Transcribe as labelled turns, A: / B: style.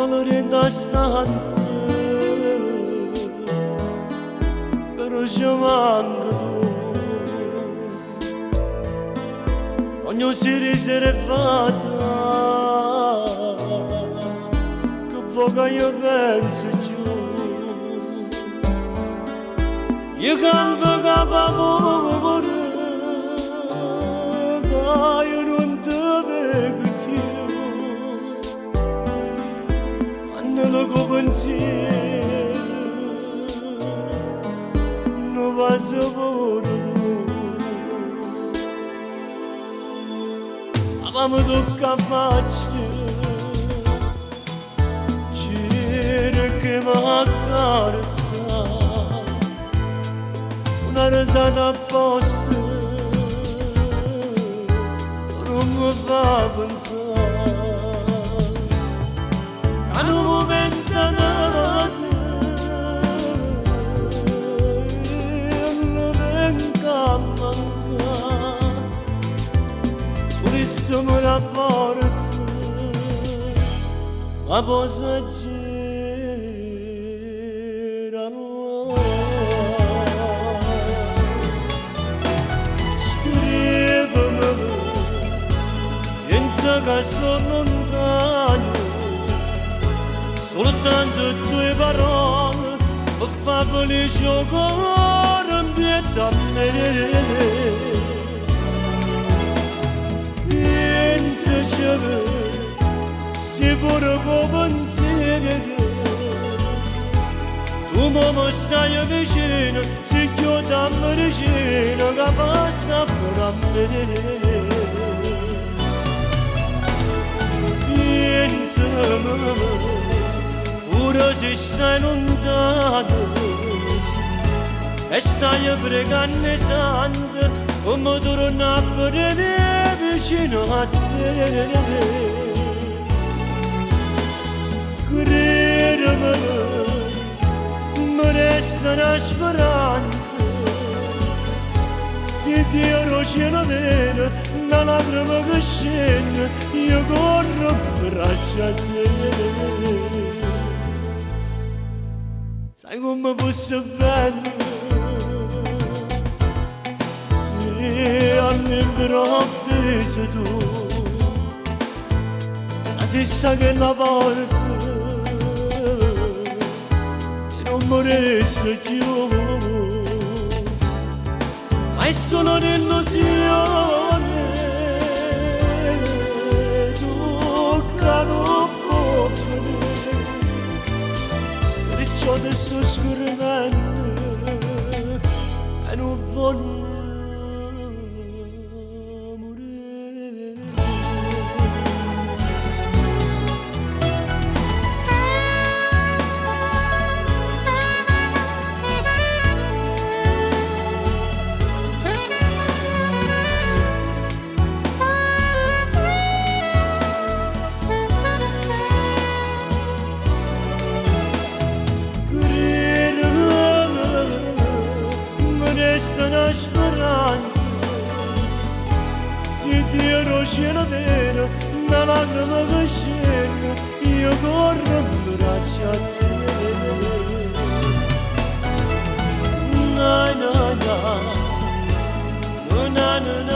A: dolore da stanza però ci manca tu ognuno si riservata che poco io penso giù io campo capo io non te vedo più ma nello tuo pensiero non va sapore tu ma mi tocca faccia cerca mi accarezza una risata apposta non mi fa pensare che un momento nato non venga a mancare purissimo me la forza ma posso girare scrivimi che sono lontano soltanto due parole mi fa felice il cuore impieta a me pensaci se pure come pensiero tu mi stai vicino se chiudiamo vicino che passa per a me pure se stai lontano e stai pregando come torna a venire vicino a te credimi mi resta una speranza se Dio non ce la vede una lacrima che scende io corro per braccia a te sai come fosse bello se all'improvviso tu la stessa che la volta e non morisse più ma è solo un'illusione tu che non può finire perciò ti sto scrivendo e non voglio resta una speranza se Dio non ce la vede una lacrima che scende io corro in braccia a te na na na na na na